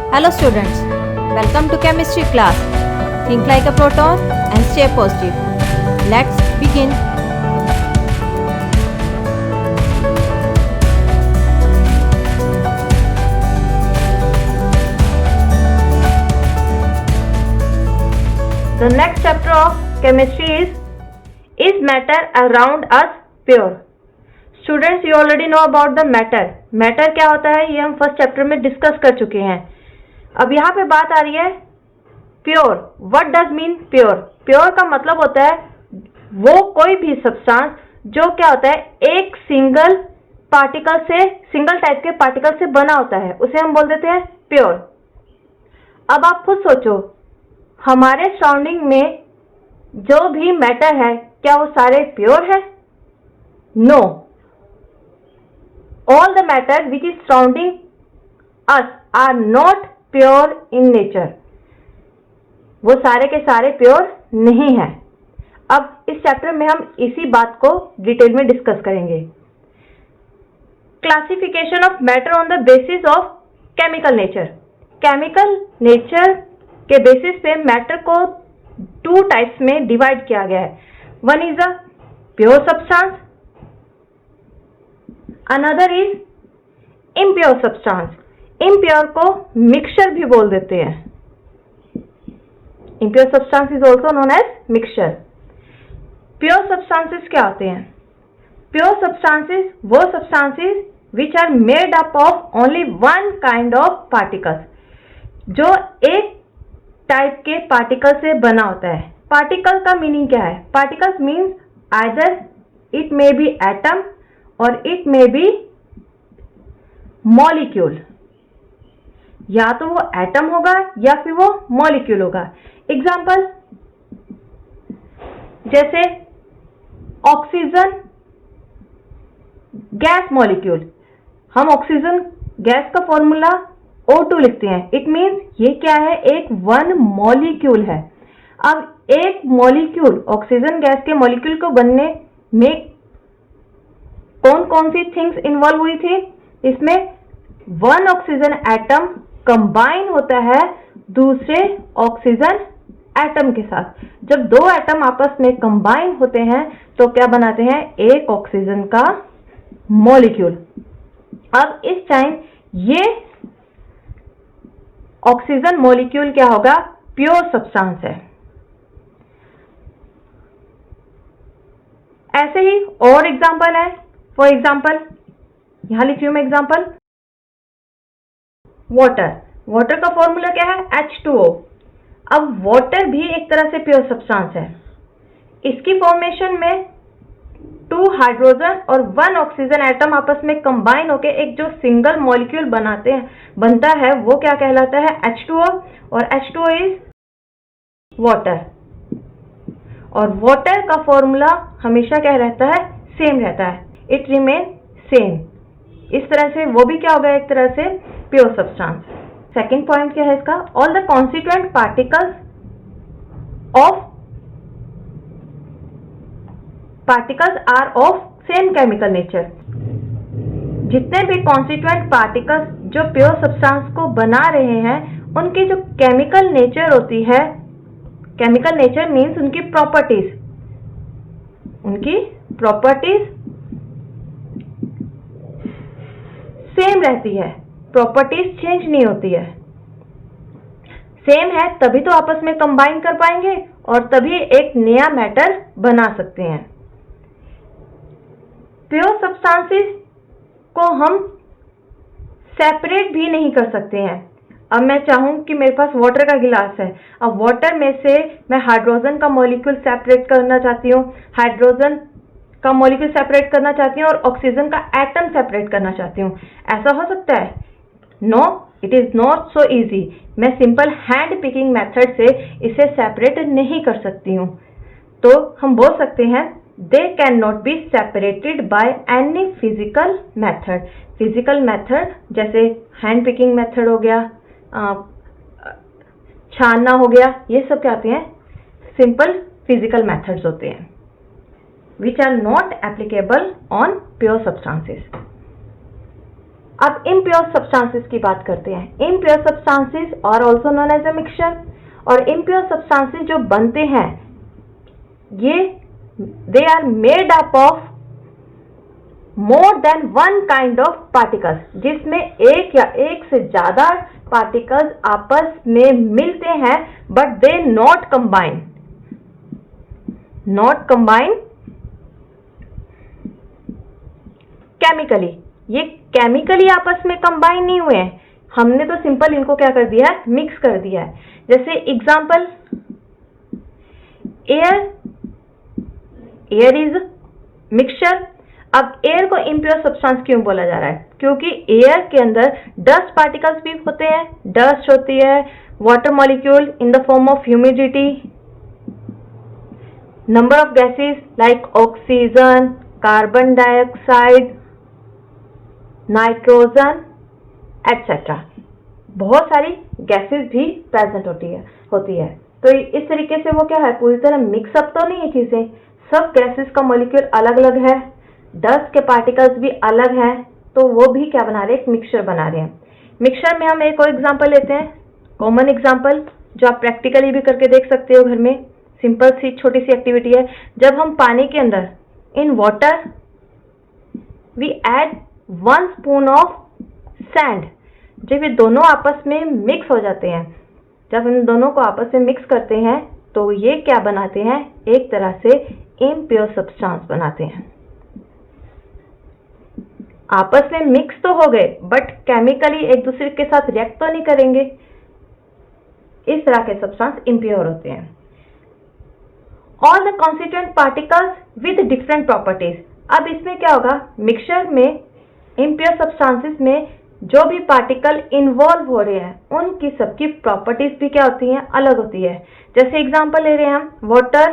Hello students, welcome to chemistry class. Think like a proton and stay positive. Let's begin. The next chapter of chemistry is matter around us pure? Students, you already know about the matter. Matter क्या होता है ये हम first chapter में discuss कर चुके हैं. अब यहाँ पे बात आ रही है pure. What does mean pure? Pure का मतलब होता है वो कोई भी सब्सटेंस जो क्या होता है एक सिंगल पार्टिकल से, सिंगल टाइप के पार्टिकल से बना होता है, उसे हम बोल देते हैं प्योर. अब आप खुद सोचो, हमारे सराउंडिंग में जो भी मैटर है क्या वो सारे प्योर है? No. All the matter which is surrounding us are not pure in nature. वो सारे के सारे प्योर नहीं है. अब इस चैप्टर में हम इसी बात को डिटेल में डिस्कस करेंगे. Classification of matter on the basis of chemical nature. Chemical nature के बेसिस पे मैटर को टू टाइप्स में डिवाइड किया गया है. One is a pure substance, another is impure substance. Impure को मिक्सचर भी बोल देते हैं. Impure substance is also known as mixture. Pure substances क्या होते हैं? प्योर सब्सटेंसेस वो substances which are made up of only one kind of particles, जो एक टाइप के पार्टिकल से बना होता है. पार्टिकल का मीनिंग क्या है? Particles means either it may be atom और इट मे बी मॉलिक्यूल. या तो वो एटम होगा या फिर वो मॉलिक्यूल होगा. एग्जाम्पल जैसे ऑक्सीजन गैस मॉलिक्यूल. हम ऑक्सीजन गैस का फॉर्मूला O2 लिखते हैं. इट मीन्स ये क्या है? एक वन मॉलिक्यूल है. अब एक मॉलिक्यूल, ऑक्सीजन गैस के मॉलिक्यूल को बनने में कौन कौन सी थिंग्स इन्वॉल्व हुई थी? इसमें वन ऑक्सीजन एटम कंबाइन होता है दूसरे ऑक्सीजन एटम के साथ. जब दो एटम आपस में कंबाइन होते हैं तो क्या बनाते हैं? एक ऑक्सीजन का मॉलिक्यूल. अब इस टाइम ये ऑक्सीजन मॉलिक्यूल क्या होगा? प्योर सब्सटेंस है. ऐसे ही और एग्जांपल है. फॉर एग्जांपल यहां लिखी हूं मैं एग्जांपल, वाटर. वाटर का फॉर्मूला क्या है? H2O. अब वाटर भी एक तरह से प्योर सब्सटेंस है. इसकी फॉर्मेशन में टू हाइड्रोजन और वन ऑक्सीजन एटम आपस में कंबाइन होकर एक जो सिंगल मॉलिक्यूल बनता है वो क्या कहलाता है? H2O. और H2O इज वाटर. और वाटर का फॉर्मूला हमेशा क्या रहता है? सेम रहता है. It remain same. इस तरह से वो भी क्या होगा? एक तरह से प्योर सब्सटेंस. सेकेंड पॉइंट क्या है इसका? All the constituent particles are of same chemical nature. जितने भी कॉन्स्टिट्यूएंट पार्टिकल्स जो प्योर सब्सटेंस को बना रहे हैं उनकी जो केमिकल नेचर होती है, केमिकल नेचर मीन्स उनकी प्रॉपर्टीज. उनकी प्रॉपर्टीज सेम रहती है. प्रॉपर्टीज चेंज नहीं होती है. सेम है तभी तो आपस में कंबाइन कर पाएंगे और तभी एक नया मैटर बना सकते हैं. प्योर सब्सटेंसेस को हम सेपरेट भी नहीं कर सकते हैं. अब मैं चाहूं कि मेरे पास वाटर का गिलास है. अब वाटर में से मैं हाइड्रोजन का मॉलिक्यूल सेपरेट करना चाहती हूँ, हाइड्रोजन का मॉलिक्यूल सेपरेट करना चाहती हूँ और ऑक्सीजन का एटम सेपरेट करना चाहती हूँ. ऐसा हो सकता है? No, it is not so easy. मैं सिंपल हैंड पिकिंग मेथड से इसे सेपरेट नहीं कर सकती हूँ. तो हम बोल सकते हैं they can not be separated by any physical method. Physical method जैसे हैंड पिकिंग मेथड हो गया, छानना हो गया, ये सब क्या आते हैं? सिंपल फिजिकल मेथड्स होते हैं which are not applicable on pure substances. अब इम्प्योर सब्सटेंसेस की बात करते हैं। Impure substances are also known as a mixture. और इम्प्योर सब्सटेंसेस जो बनते हैं ये they are made up of more than one kind of particles, जिसमें एक या एक से ज्यादा पार्टिकल्स आपस में मिलते हैं but they not combine chemically. ये केमिकली आपस में कंबाइन नहीं हुए हैं, हमने तो सिंपल इनको क्या कर दिया है, मिक्स कर दिया है। जैसे एग्जांपल एयर इज मिक्सचर। अब एयर को इम्प्योर सब्सटेंस क्यों बोला जा रहा है? क्योंकि एयर के अंदर डस्ट पार्टिकल्स भी होते हैं, डस्ट होती है, water molecule in the form of humidity, number of gases like oxygen, carbon dioxide, nitrogen etcetera. बहुत सारी गैसेस भी प्रेजेंट होती है। तो इस तरीके से वो क्या है, पूरी तरह मिक्सअप तो नहीं है चीजें, सब गैसेस का मॉलिक्यूल अलग अलग है, डस्ट के पार्टिकल्स भी अलग हैं, तो वो भी क्या बना रहे हैं, एक मिक्सचर बना रहे हैं। मिक्सचर में हम एक और एग्जांपल लेते हैं, कॉमन एग्जांपल जो आप प्रैक्टिकली भी करके देख सकते हो घर में। सिंपल सी छोटी सी एक्टिविटी है। जब हम पानी के अंदर in water we add 1 spoon of sand, जब ये दोनों आपस में मिक्स हो जाते हैं, जब इन दोनों को आपस में मिक्स करते हैं तो ये क्या बनाते हैं, एक तरह से इम्प्योर सब्सटेंस बनाते हैं। आपस में मिक्स तो हो गए बट केमिकली एक दूसरे के साथ रिएक्ट तो नहीं करेंगे, इस तरह के सब्सटेंस इम्प्योर होते हैं। All the constituent particles with different properties. अब इसमें क्या होगा, मिक्सचर में इम्प्योर सब्सटेंसेस में जो भी पार्टिकल इन्वॉल्व हो रहे हैं उनकी सबकी प्रॉपर्टीज भी क्या होती हैं, अलग होती है। जैसे एग्जांपल ले रहे हैं हम, वाटर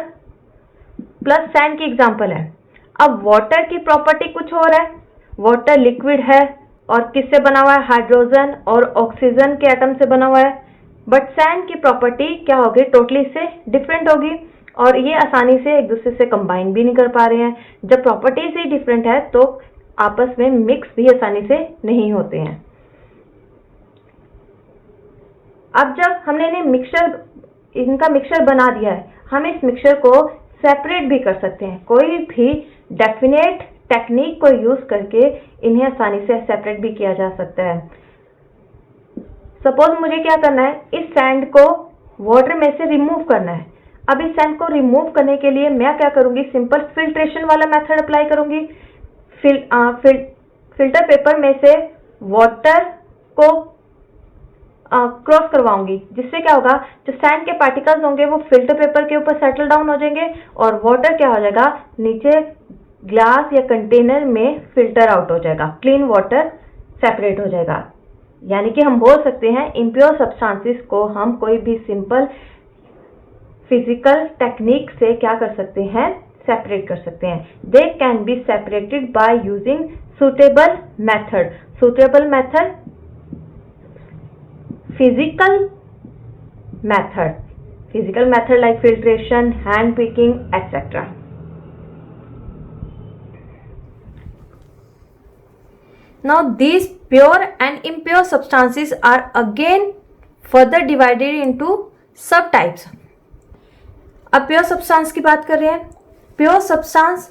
प्लस सैंड की एग्जांपल है। अब वाटर की प्रॉपर्टी कुछ और है, वाटर लिक्विड है और किससे बना हुआ है, हाइड्रोजन और ऑक्सीजन के एटम से बना हुआ है। बट सैंड की प्रॉपर्टी क्या होगी, टोटली इससे डिफरेंट होगी और ये आसानी से एक दूसरे से कंबाइन भी नहीं कर पा रहे हैं। जब प्रॉपर्टीज ही डिफरेंट है तो आपस में मिक्स भी आसानी से नहीं होते हैं। अब जब हमने इनका मिक्सचर बना दिया है, हम इस मिक्सचर को सेपरेट भी कर सकते हैं। कोई भी डेफिनेट टेक्निक को यूज करके इन्हें आसानी से सेपरेट भी किया जा सकता है। सपोज मुझे क्या करना है, इस सैंड को वाटर में से रिमूव करना है। अब इस सैंड को रिमूव करने के लिए मैं क्या करूंगी, सिंपल फिल्ट्रेशन वाला मेथड अप्लाई करूंगी। फिल्टर पेपर में से वाटर को क्रॉस करवाऊंगी, जिससे क्या होगा, जो सैंड के पार्टिकल्स होंगे वो फिल्टर पेपर के ऊपर सेटल डाउन हो जाएंगे और वाटर क्या हो जाएगा, नीचे ग्लास या कंटेनर में फिल्टर आउट हो जाएगा, क्लीन वाटर सेपरेट हो जाएगा। यानी कि हम बोल सकते हैं इम्प्योर सब्सटेंसेस को हम कोई भी सिंपल फिजिकल टेक्निक से क्या कर सकते हैं, सेपरेट कर सकते हैं। They can be separated by using suitable method. Suitable method, physical method like filtration, hand picking, etc. Now these pure and impure substances are again further divided into subtypes. अब pure substance की बात कर रहे हैं। Pure substance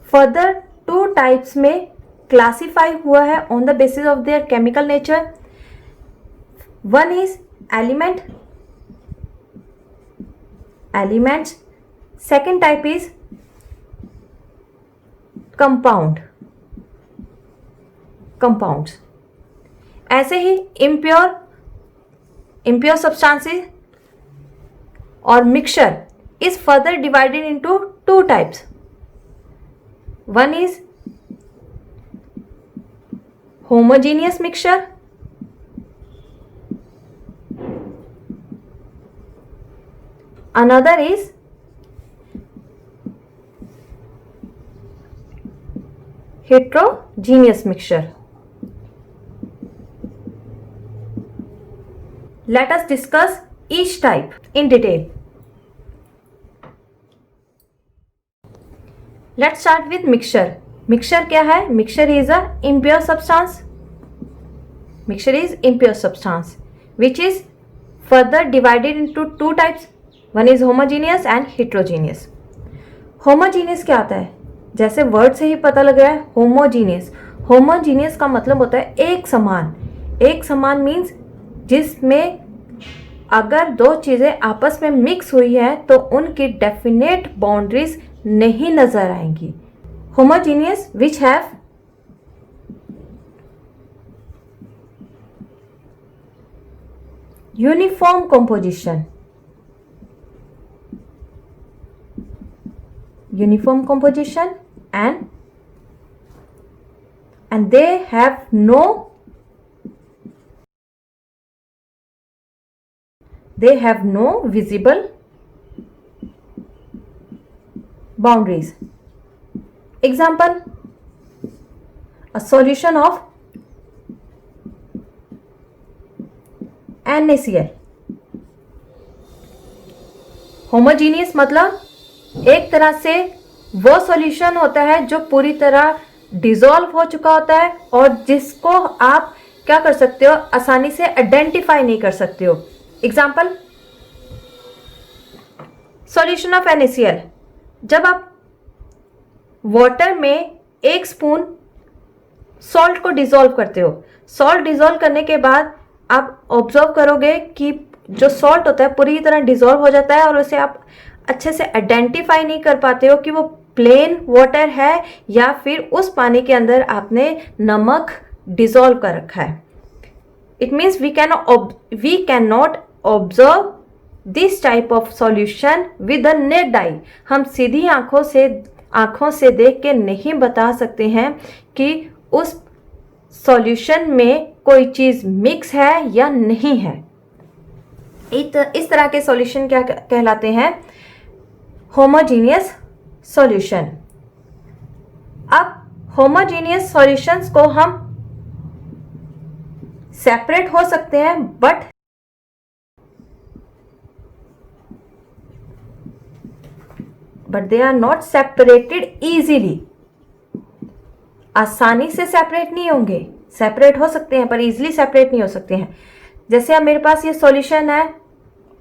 further 2 types में classify हुआ है on the basis of their chemical nature. One is elements, second type is compounds. ऐसे ही इम्प्योर सब्सटेंसेस और mixture is further divided into 2 types. One is homogeneous mixture, another is heterogeneous mixture. Let us discuss each type in detail. Let's start with mixture. Mixture क्या है, mixture is a impure substance Mixture is impure substance which is further divided into two types. One is homogeneous and heterogeneous. Homogeneous क्या आता है? जैसे word से ही पता लग रहा है, होमोजीनियस. होमोजीनियस का मतलब होता है एक समान. एक समान मीन्स जिसमें अगर दो चीजें आपस में मिक्स हुई है तो उनकी डेफिनेट बाउंड्रीज नहीं नजर आएंगी. Homogeneous which have uniform composition. Uniform composition and they have no visible boundaries. Example, a solution of NaCl. Homogeneous मतलब एक तरह से वो सॉल्यूशन होता है जो पूरी तरह डिसॉल्व हो चुका होता है और जिसको आप क्या कर सकते हो, आसानी से आइडेंटिफाई नहीं कर सकते हो. Example, solution of NaCl. जब आप वाटर में 1 स्पून सॉल्ट को डिसॉल्व करते हो, सॉल्ट डिसॉल्व करने के बाद आप ऑब्जर्व करोगे कि जो सॉल्ट होता है पूरी तरह डिसॉल्व हो जाता है और उसे आप अच्छे से आइडेंटिफाई नहीं कर पाते हो कि वो प्लेन वाटर है या फिर उस पानी के अंदर आपने नमक डिसॉल्व कर रखा है. It means we can not observe this type of solution with the naked eye. हम सीधी आंखों से देख के नहीं बता सकते हैं कि उस सॉल्यूशन में कोई चीज मिक्स है या नहीं है. इस तरह के सॉल्यूशन क्या कहलाते हैं? Homogeneous solution. अब होमोजीनियस सॉल्यूशंस को हम सेपरेट हो सकते हैं but they are not separated easily. आसानी से सेपरेट नहीं होंगे. सेपरेट हो सकते हैं पर इजीली सेपरेट नहीं हो सकते हैं. जैसे अब मेरे पास ये सॉल्यूशन है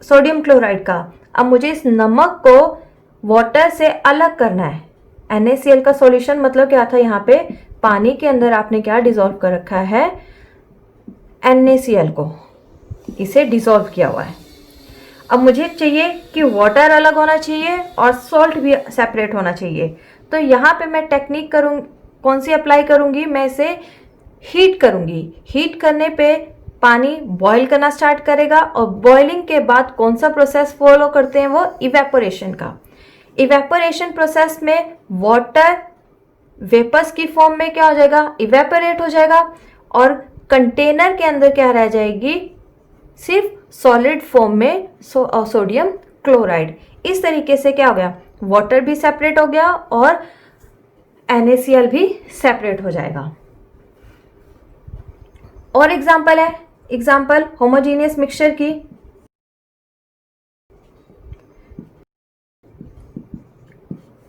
सोडियम क्लोराइड का. अब मुझे इस नमक को वाटर से अलग करना है. NaCl का सॉल्यूशन मतलब क्या था? यहाँ पे पानी के अंदर आपने क्या डिसॉल्व कर रखा है? NaCl को, इसे डिसॉल्व किया हुआ है. अब मुझे चाहिए कि वाटर अलग होना चाहिए और सॉल्ट भी सेपरेट होना चाहिए. तो यहाँ पे मैं टेक्निक कौन सी अप्लाई करूँगी? मैं इसे हीट करूँगी. हीट करने पे पानी बॉईल करना स्टार्ट करेगा और बॉइलिंग के बाद कौन सा प्रोसेस फॉलो करते हैं? वो इवेपोरेशन का. इवेपोरेशन प्रोसेस में वाटर वेपर्स की फॉर्म में क्या हो जाएगा? इवेपोरेट हो जाएगा और कंटेनर के अंदर क्या रह जाएगी? सिर्फ सॉलिड फॉर्म में सोडियम क्लोराइड. इस तरीके से क्या हो गया? वाटर भी सेपरेट हो गया और NaCl भी सेपरेट हो जाएगा. और एग्जाम्पल है, एग्जाम्पल होमोजीनियस मिक्सचर की.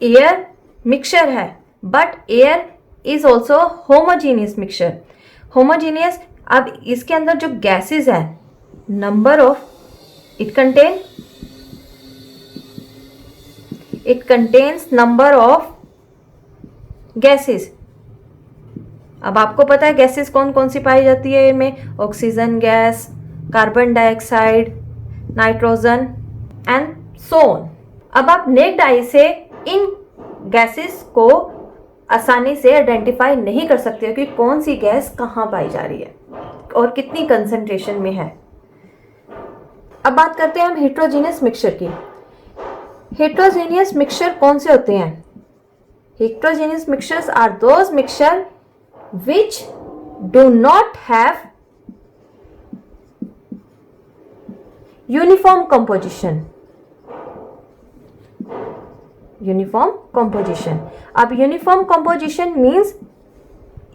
एयर मिक्सचर है but air is also homogeneous mixture. Homogeneous, अब इसके अंदर जो गैसेस है, number of it contains number of gases. अब आपको पता है गैसेस कौन कौन सी पाई जाती है इनमें? Oxygen gas, carbon dioxide, nitrogen and so on. अब आप नेक्ड आई से इन गैसेस को आसानी से आइडेंटिफाई नहीं कर सकते हो कि कौन सी गैस कहाँ पाई जा रही है और कितनी कंसंट्रेशन में है. अब बात करते हैं हम हेट्रोजीनियस मिक्सचर की. हेट्रोजीनियस मिक्सचर कौन से होते हैं? Heterogeneous mixtures are those mixture which do not have uniform composition. Uniform composition. अब यूनिफॉर्म कंपोजिशन मीन्स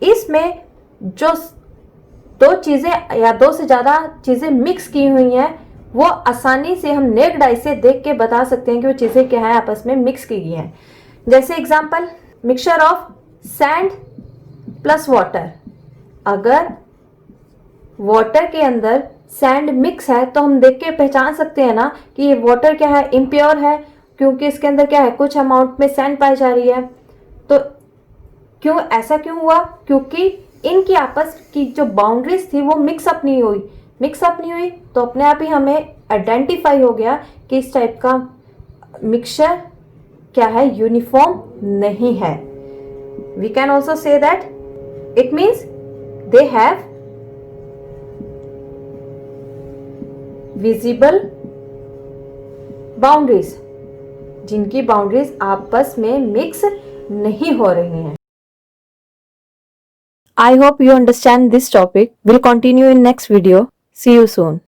इसमें जो दो चीजें या दो से ज्यादा चीजें मिक्स की हुई हैं वो आसानी से हम नेक्ड आई से देख के बता सकते हैं कि वो चीजें क्या है, आपस में मिक्स की गई हैं. जैसे example, mixture of sand plus water. अगर वाटर के अंदर सैंड मिक्स है तो हम देख के पहचान सकते हैं ना कि ये वाटर क्या है, इम्प्योर है, क्योंकि इसके अंदर क्या है, कुछ अमाउंट में सैंड पाई जा रही है। तो क्यों ऐसा क्यों हुआ? क्योंकि इनकी आपस की जो बाउंड्रीज थी वो मिक्सअप नहीं हुई, तो अपने आप ही हमें आइडेंटिफाई हो गया कि इस टाइप का मिक्सचर क्या है, यूनिफॉर्म नहीं है। We can also say that it means they have visible boundaries, जिनकी बाउंड्रीज आपस में मिक्स नहीं हो रही हैं। I hope you understand this topic. We'll continue in next video. See you soon.